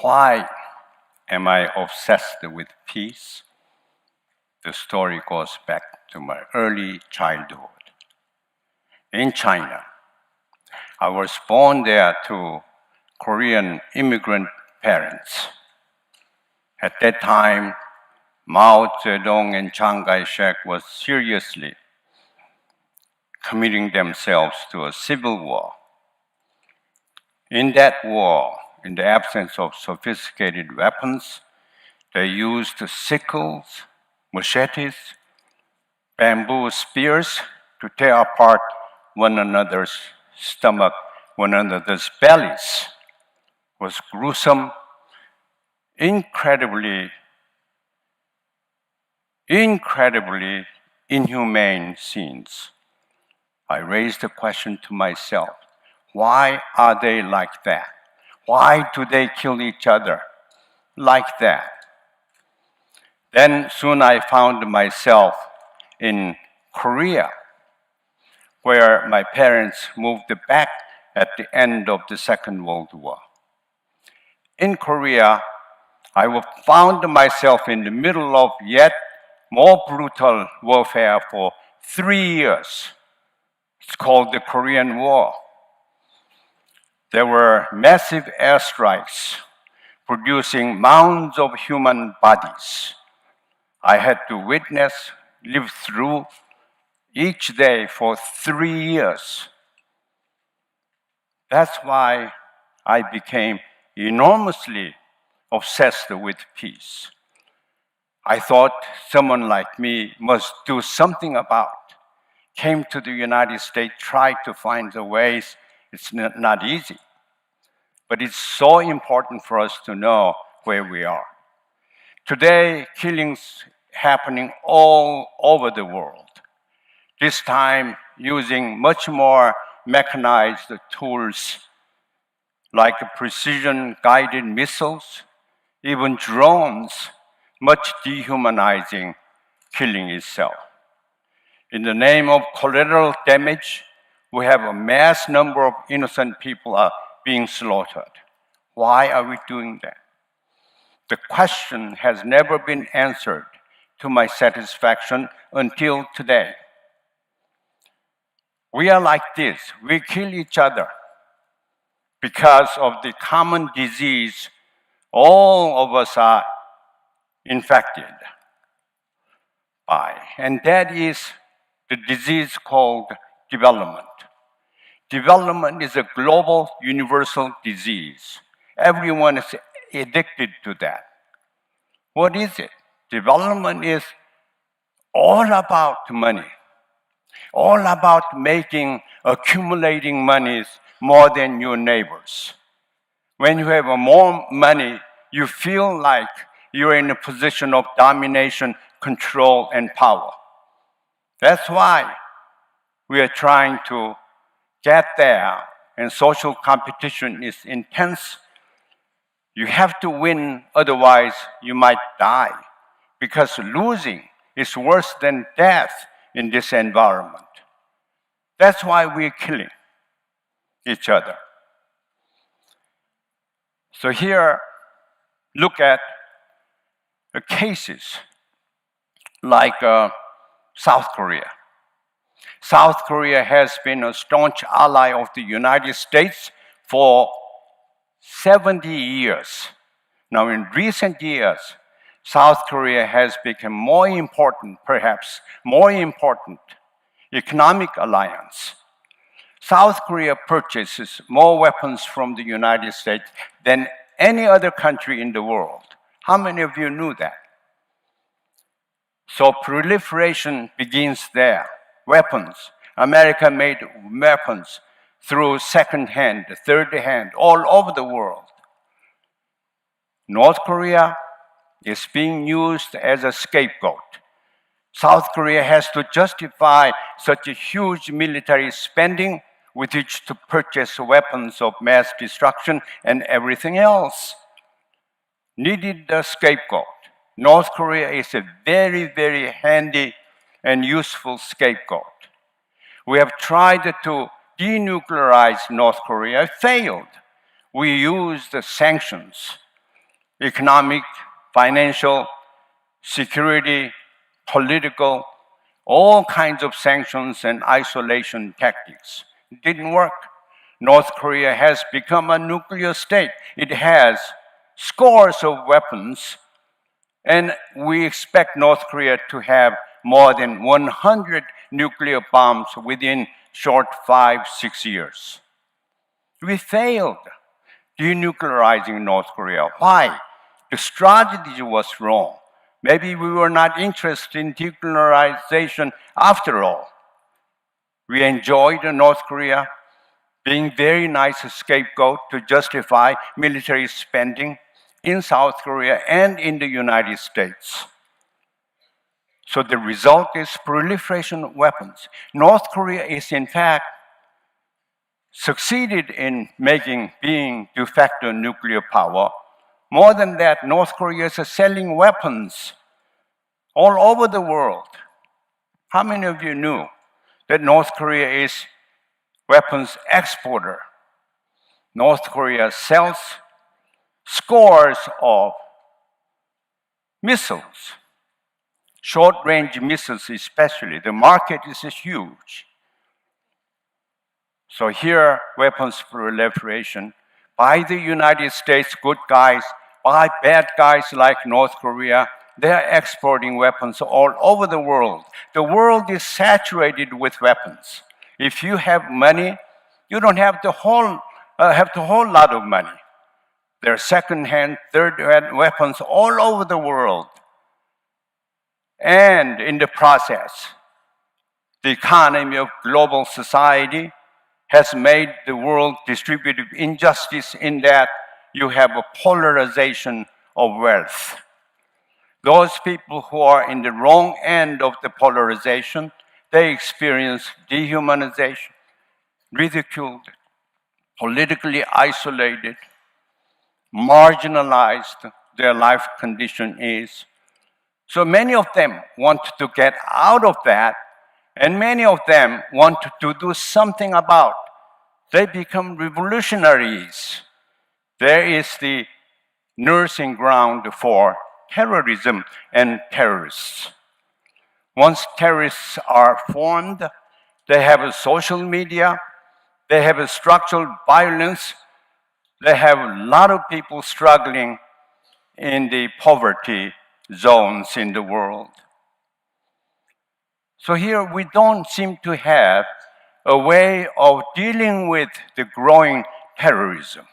Why am I obsessed with peace? The story goes back to my early childhood. In China, I was born there to Korean immigrant parents. At that time, Mao Zedong and Chiang Kai-shek were seriously committing themselves to a civil war. In that war, in the absence of sophisticated weapons, they used sickles, machetes, bamboo spears to tear apart one another's stomach, one another's bellies. It was gruesome, incredibly inhumane scenes. I raised the question to myself, why are they like that? Why do they kill each other like that? Then soon I found myself in Korea, where my parents moved back at the end of the Second World War. In Korea, I found myself in the middle of yet more brutal warfare for 3 years. It's called the Korean War. There were massive airstrikes producing mounds of human bodies. I had to live through each day for 3 years. That's why I became enormously obsessed with peace. I thought someone like me must do something about it. Came to the United States, tried to find the ways. It's not easy. But it's so important for us to know where we are. Today, killings happening all over the world. This time, using much more mechanized tools like precision-guided missiles, even drones, much dehumanizing killing itself. In the name of collateral damage, we have a mass number of innocent people are being slaughtered. Why are we doing that? The question has never been answered to my satisfaction until today. We are like this. We kill each other because of the common disease all of us are infected by, and that is the disease called development. Development is a global, universal disease. Everyone is addicted to that. What is it? Development is all about money, all about accumulating monies more than your neighbors. When you have more money, you feel like you're in a position of domination, control, and power. That's why we are trying to get there, and social competition is intense. You have to win, otherwise you might die, because losing is worse than death in this environment. That's why we're killing each other. So here, look at the cases like South Korea. South Korea has been a staunch ally of the United States for 70 years. Now, in recent years, South Korea has become more important, perhaps more important, economic alliance. South Korea purchases more weapons from the United States than any other country in the world. How many of you knew that? So proliferation begins there. Weapons. America made weapons through second-hand, third-hand, all over the world. North Korea is being used as a scapegoat. South Korea has to justify such a huge military spending with which to purchase weapons of mass destruction and everything else. Needed a scapegoat. North Korea is a very, very handy and useful scapegoat. We have tried to denuclearize North Korea, failed. We used the sanctions economic, financial, security, political, all kinds of sanctions and isolation tactics. It didn't work. North Korea has become a nuclear state. It has scores of weapons, and we expect North Korea to have more than 100 nuclear bombs within short 5-6 years. We failed denuclearizing North Korea. Why? The strategy was wrong. Maybe we were not interested in denuclearization after all. We enjoyed North Korea being very nice scapegoat to justify military spending in South Korea and in the United States. So the result is proliferation of weapons. North Korea is in fact succeeded in being de facto nuclear power. More than that, North Korea is selling weapons all over the world. How many of you knew that North Korea is weapons exporter? North Korea sells scores of missiles, short-range missiles especially. The market is huge. So here, weapons proliferation by the United States, good guys, by bad guys like North Korea. They're exporting weapons all over the world. The world is saturated with weapons. If you have money, you don't have the whole lot of money. There are second-hand, third-hand weapons all over the world. And in the process, the economy of global society has made the world distributive injustice in that you have a polarization of wealth. Those people who are in the wrong end of the polarization, they experience dehumanization, ridiculed, politically isolated, marginalized their life condition is. So many of them want to get out of that, and many of them want to do something about. They become revolutionaries. There is the nursing ground for terrorism and terrorists. Once terrorists are formed, they have a social media, they have a structural violence, they have a lot of people struggling in the poverty zones in the world. So here we don't seem to have a way of dealing with the growing terrorism.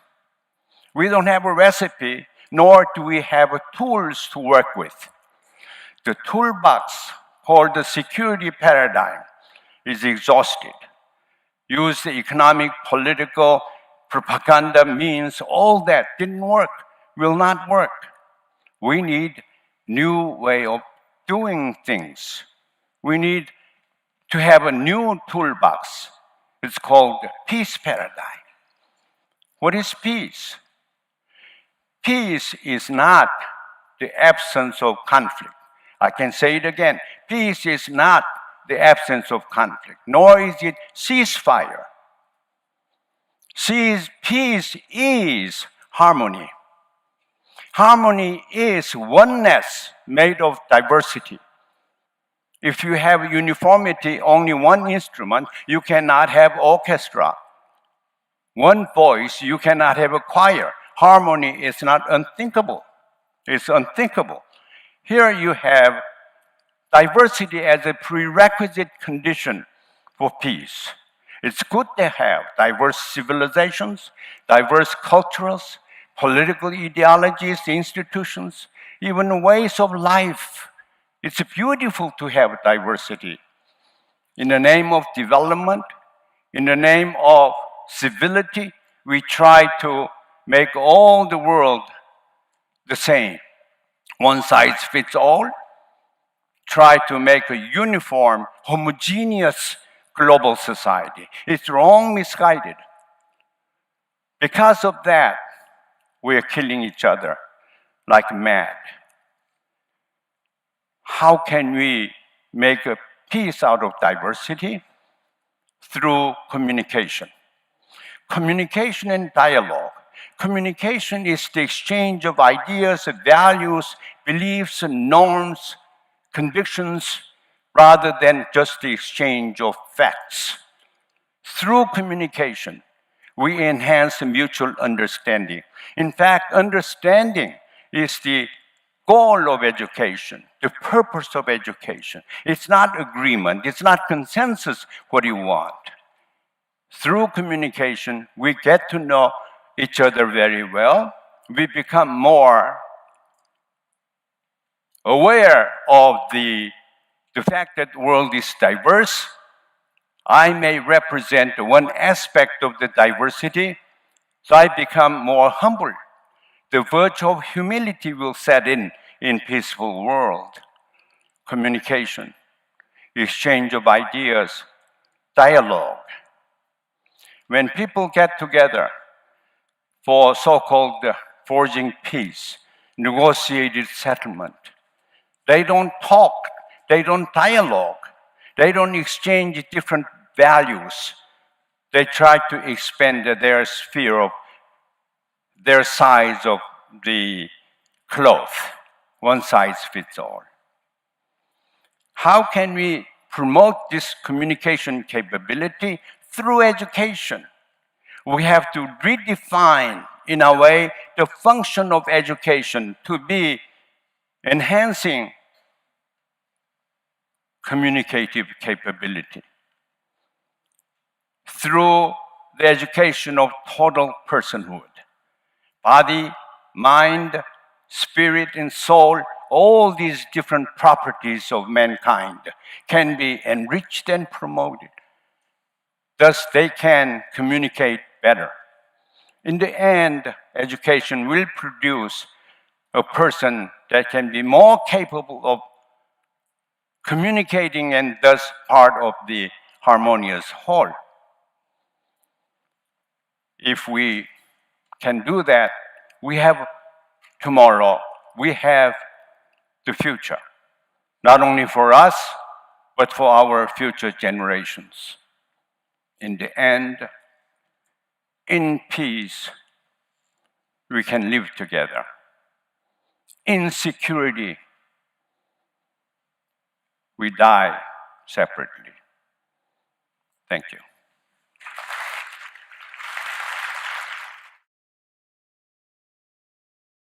We don't have a recipe, nor do we have tools to work with. The toolbox called the security paradigm is exhausted. Use the economic, political, propaganda means, all that didn't work, will not work. We need new way of doing things. We need to have a new toolbox. It's called the peace paradigm. What is peace? Peace is not the absence of conflict. I can say it again. Peace is not the absence of conflict, nor is it ceasefire. Peace is harmony. Harmony is oneness made of diversity. If you have uniformity, only one instrument, you cannot have orchestra. One voice, you cannot have a choir. Harmony is not unthinkable. It's unthinkable. Here you have diversity as a prerequisite condition for peace. It's good to have diverse civilizations, diverse cultures, political ideologies, institutions, even ways of life. It's beautiful to have diversity. In the name of development, in the name of civility, we try to make all the world the same. One size fits all. Try to make a uniform, homogeneous global society. It's wrong, misguided. Because of that, we're killing each other like mad. How can we make a peace out of diversity? Through communication. Communication and dialogue. Communication is the exchange of ideas, values, beliefs, and norms, convictions, rather than just the exchange of facts. Through communication, we enhance mutual understanding. In fact, understanding is the goal of education, the purpose of education. It's not agreement, it's not consensus what you want. Through communication, we get to know each other very well. We become more aware of the fact that the world is diverse. I may represent one aspect of the diversity, so I become more humble. The virtue of humility will set in peaceful world. Communication, exchange of ideas, dialogue. When people get together for so-called forging peace, negotiated settlement, they don't talk, they don't dialogue, they don't exchange different values. They try to expand their sphere of their size of the cloth. One size fits all. How can we promote this communication capability? Through education. We have to redefine, in a way, the function of education to be enhancing communicative capability. Through the education of total personhood, body, mind, spirit, and soul, all these different properties of mankind can be enriched and promoted. Thus, they can communicate better. In the end, education will produce a person that can be more capable of communicating and thus part of the harmonious whole. If we can do that, we have tomorrow, we have the future, not only for us, but for our future generations. In the end, in peace, we can live together. In security, we die separately. Thank you.